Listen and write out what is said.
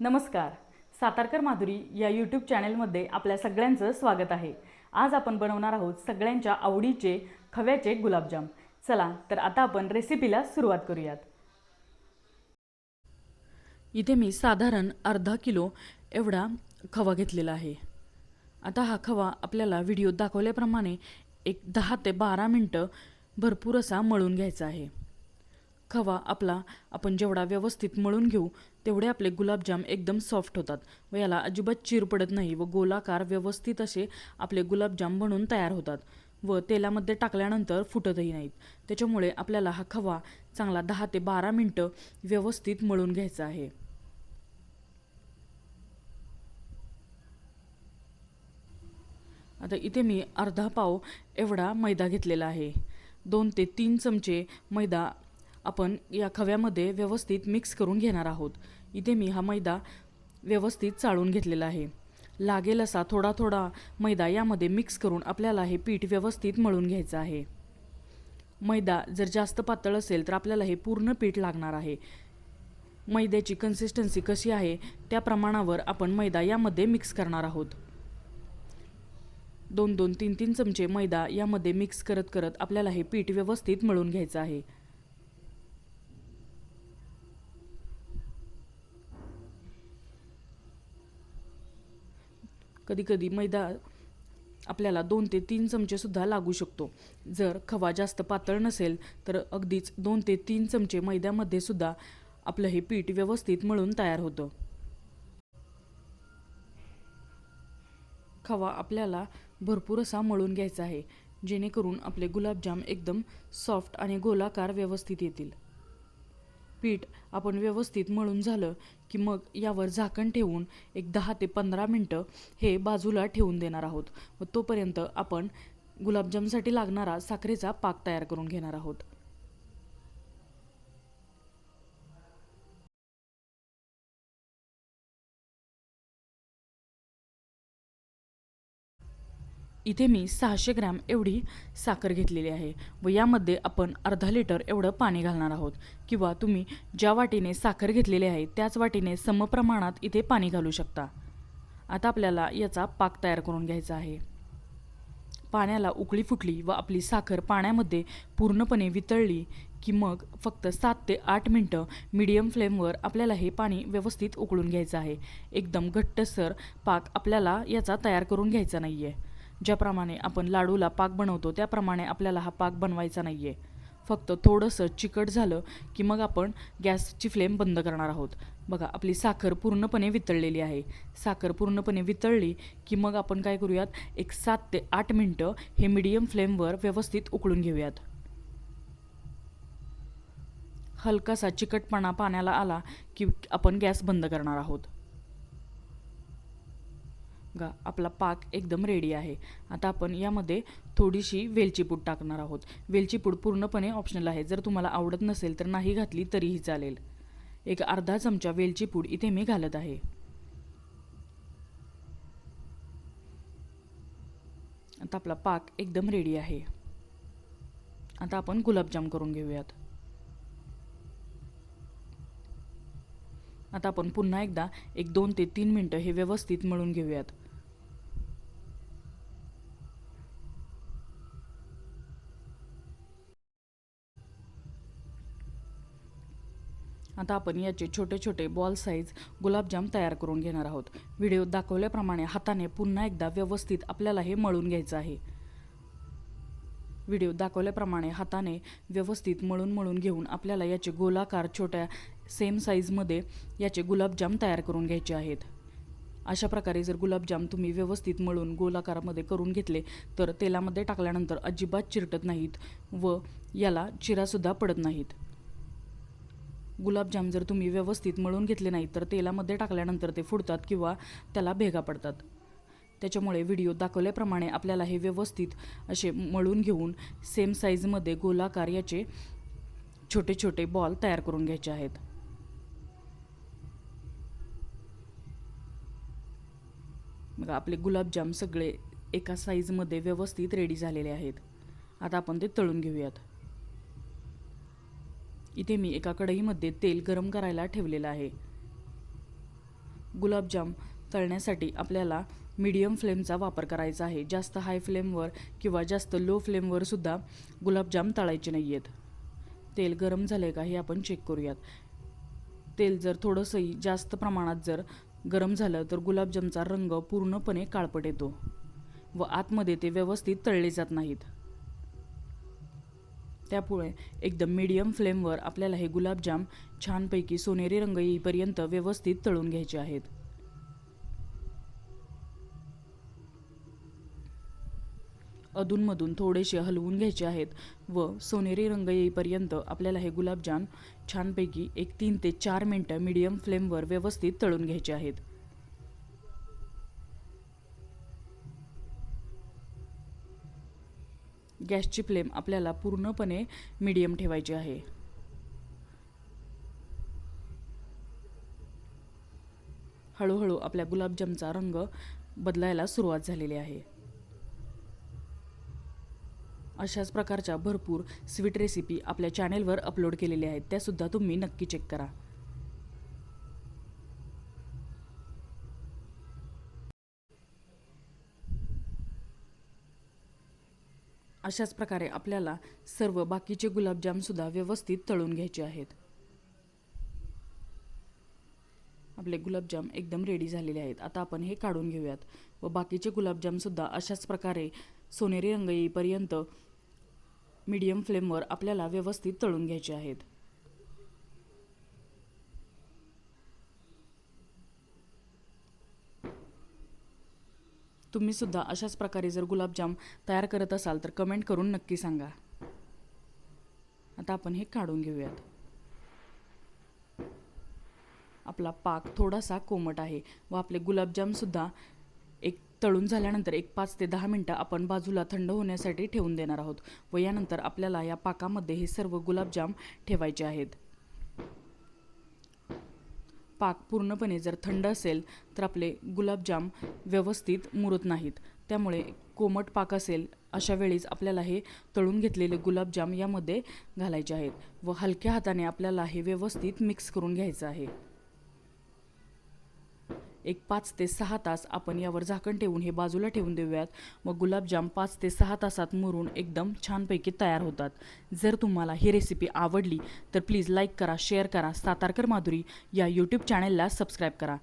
नमस्कार. सातारकर माधुरी या यूट्यूब चॅनलमध्ये आपल्या सगळ्यांचं स्वागत आहे. आज आपण बनवणार आहोत सगळ्यांच्या आवडीचे खव्याचे गुलाबजाम. चला तर आता आपण रेसिपीला सुरुवात करूयात. इथे मी साधारण अर्धा किलो एवढा खवा घेतलेला आहे. आता हा खवा आपल्याला व्हिडिओत दाखवल्याप्रमाणे एक 10 ते 12 मिनटं भरपूर असा मळून घ्यायचा आहे. खवा आपला आपण जेवढा व्यवस्थित मळून घेऊ तेवढे आपले गुलाबजाम एकदम सॉफ्ट होतात व याला अजिबात चीर पडत नाही व गोलाकार व्यवस्थित असे आपले गुलाबजाम बनून तयार होतात व तेलामध्ये टाकल्यानंतर फुटतही नाहीत. त्याच्यामुळे आपल्याला हा खवा चांगला 10 ते 12 मिनटं व्यवस्थित मळून घ्यायचा आहे. आता इथे मी अर्धा पाव एवढा मैदा घेतलेला आहे. 2 ते 3 चमचे मैदा आपण या खव्यामध्ये व्यवस्थित मिक्स करून घेणार आहोत. इथे मी हा मैदा व्यवस्थित चाळून घेतलेला आहे. लागेल असा थोडा थोडा मैदा यामध्ये मिक्स करून आपल्याला हे पीठ व्यवस्थित मळून घ्यायचं आहे. मैदा जर जास्त पातळ असेल तर आपल्याला हे पूर्ण पीठ लागणार आहे. मैद्याची कन्सिस्टन्सी कशी आहे त्या प्रमाणावर आपण मैदा यामध्ये मिक्स करणार आहोत. 2-2, 3-3 चमचे मैदा यामध्ये मिक्स करत करत आपल्याला हे पीठ व्यवस्थित मळून घ्यायचं आहे. कधीकधी मैदा आपल्याला 2 ते 3 चमचे सुद्धा लागू शकतो. जर खवा जास्त पातळ नसेल तर अगदीच 2 ते 3 चमचे मैद्यामध्ये सुद्धा आपलं हे पीठ व्यवस्थित मळून तयार होतं. खवा आपल्याला भरपूर असा मळून घ्यायचा आहे जेणेकरून आपले गुलाबजाम एकदम सॉफ्ट आणि गोलाकार व्यवस्थित येतील. पीठ आपण व्यवस्थित मळून झालं की मग यावर झाकण ठेवून एक 10 ते 15 मिनटं हे बाजूला ठेवून देणार आहोत व तोपर्यंत आपण गुलाबजामसाठी लागणारा साखरेचा पाक तयार करून घेणार आहोत. इथे मी 600 ग्रॅम एवढी साखर घेतलेली आहे व यामध्ये आपण अर्धा लिटर एवढं पाणी घालणार आहोत किंवा तुम्ही ज्या वाटीने साखर घेतलेली आहे त्याच वाटीने समप्रमाणात इथे पाणी घालू शकता. आता आपल्याला याचा पाक तयार करून घ्यायचा आहे. पाण्याला उकळी फुटली व आपली साखर पाण्यामध्ये पूर्णपणे वितळली की मग फक्त 7 ते 8 मिनटं मीडियम फ्लेमवर आपल्याला हे पाणी व्यवस्थित उकळून घ्यायचं आहे. एकदम घट्टसर पाक आपल्याला याचा तयार करून घ्यायचा नाही आहे. ज्याप्रमाणे आपण लाडूला पाक बनवतो त्याप्रमाणे आपल्याला हा पाक बनवायचा नाही आहे. फक्त थोडंसं चिकट झालं की मग आपण गॅसची फ्लेम बंद करणार आहोत. बघा आपली साखर पूर्णपणे वितळलेली आहे. साखर पूर्णपणे वितळली की मग आपण काय करूयात, एक 7 ते 8 मिनटं हे मीडियम फ्लेमवर व्यवस्थित उकळून घेऊयात. हलकासा चिकटपणा पाण्याला आला की आपण गॅस बंद करणार आहोत. बघा आपला पाक एकदम रेडी आहे. आता आपण यामध्ये थोडीशी वेलची पूड टाकणार आहोत. वेलची पूड पूर्णपणे ऑप्शनल आहे. जर तुम्हाला आवडत नसेल तर नाही घातली तरीही चालेल. एक अर्धा चमचा वेलची पूड इथे मी घालत आहे. आता आपला पाक एकदम रेडी आहे. आता आपण गुलाबजाम करून घेऊयात. आता आपण पुन्हा एकदा एक 2 ते 3 मिनटं हे व्यवस्थित मळून घेऊयात. आता आपण याचे छोटे छोटे बॉल साईज गुलाबजाम तयार करून घेणार आहोत. व्हिडिओत दाखवल्याप्रमाणे हाताने पुन्हा एकदा व्यवस्थित आपल्याला हे मळून घ्यायचं आहे. व्हिडिओ दाखवल्याप्रमाणे हाताने व्यवस्थित मळून घेऊन आपल्याला याचे गोलाकार छोट्या सेम साईजमध्ये याचे गुलाबजाम तयार करून घ्यायचे आहेत. अशा प्रकारे जर गुलाबजाम तुम्ही व्यवस्थित मळून गोलाकारामध्ये करून घेतले तर तेलामध्ये टाकल्यानंतर अजिबात चिरटत नाहीत व याला चिरासुद्धा पडत नाहीत. गुलाबजाम जर तुम्ही व्यवस्थित मळून घेतले नाहीत तर तेलामध्ये टाकल्यानंतर ते फुटतात किंवा त्याला भेगा पडतात. त्याच्यामुळे व्हिडिओ दाखवल्याप्रमाणे आपल्याला हे व्यवस्थित असे मळून घेऊन सेम साईजमध्ये गोलाकार याचे छोटे छोटे बॉल तयार करून घ्यायचे आहेत. मग आपले गुलाबजाम सगळे एका साईजमध्ये व्यवस्थित रेडी झालेले आहेत. आता आपण ते तळून घेऊयात. इथे मी एका कढईमध्ये तेल गरम करायला ठेवलेलं आहे. गुलाबजाम तळण्यासाठी आपल्याला मीडियम फ्लेमचा वापर करायचा आहे. जास्त हाय फ्लेमवर किंवा जास्त लो फ्लेमवर सुद्धा गुलाबजाम तळायचे नाही आहेत. तेल गरम झालं आहे का हे आपण चेक करूयात. तेल जर थोडंसंही जास्त प्रमाणात जर गरम झालं तर गुलाबजामचा रंग पूर्णपणे काळपट येतो व आतमध्ये ते व्यवस्थित तळले जात नाहीत. त्यामुळे एकदम मीडियम फ्लेमवर आपल्याला हे गुलाबजाम छानपैकी सोनेरी रंग येईपर्यंत व्यवस्थित तळून घ्यायचे आहेत. अधूनमधून थोडेसे हलवून घ्यायचे आहेत व सोनेरी रंग येईपर्यंत आपल्याला हे गुलाबजाम छानपैकी 3 ते 4 मिनटं मीडियम फ्लेमवर व्यवस्थित तळून घ्यायचे आहेत. गॅसची फ्लेम आपल्याला पूर्णपणे मीडियम ठेवायची आहे. हळूहळू आपल्या गुलाबजामचा रंग बदलायला सुरुवात झालेली आहे. अशाच प्रकारच्या भरपूर स्वीट रेसिपी आपल्या चॅनेलवर अपलोड केलेल्या आहेत, त्यासुद्धा तुम्ही नक्की चेक करा. अशाच प्रकारे आपल्याला सर्व बाकीचे गुलाबजामसुद्धा व्यवस्थित तळून घ्यायचे आहेत. आपले गुलाबजाम एकदम रेडी झालेले आहेत. आता आपण हे काढून घेऊयात व बाकीचे गुलाबजामसुद्धा अशाच प्रकारे सोनेरी रंग येईपर्यंत मीडियम फ्लेमवर आपल्याला व्यवस्थित तळून घ्यायचे आहेत. तुम्ही सुद्धा अशाच प्रकारे जर गुलाबजाम तयार करत असाल तर कमेंट करून नक्की सांगा. आता आपण हे काढून घेऊयात. आपला पाक थोडासा कोमट आहे व आपले गुलाबजामसुद्धा तळून झाल्यानंतर 5 ते 10 मिनटं आपण बाजूला थंड होण्यासाठी ठेवून देणार आहोत व यानंतर आपल्याला या पाकामध्ये हे सर्व गुलाबजाम ठेवायचे आहेत. पाक पूर्णपणे जर थंड असेल तर आपले गुलाबजाम व्यवस्थित मुरत नाहीत. त्यामुळे कोमट पाक असेल अशा वेळीच आपल्याला हे तळून घेतलेले गुलाबजाम यामध्ये घालायचे आहेत व हलक्या हाताने आपल्याला हे व्यवस्थित मिक्स करून घ्यायचं आहे. 5 ते 6 तास आपण यावर झाकण ठेवून हे बाजूला ठेवून देऊयात व गुलाबजाम 5 ते 6 तासात मुरून एकदम छानपैकी तयार होतात. जर तुम्हाला ही रेसिपी आवडली तर प्लीज लाईक करा, शेअर करा. सातारकर माधुरी या यूट्यूब चॅनेलला सबस्क्राईब करा.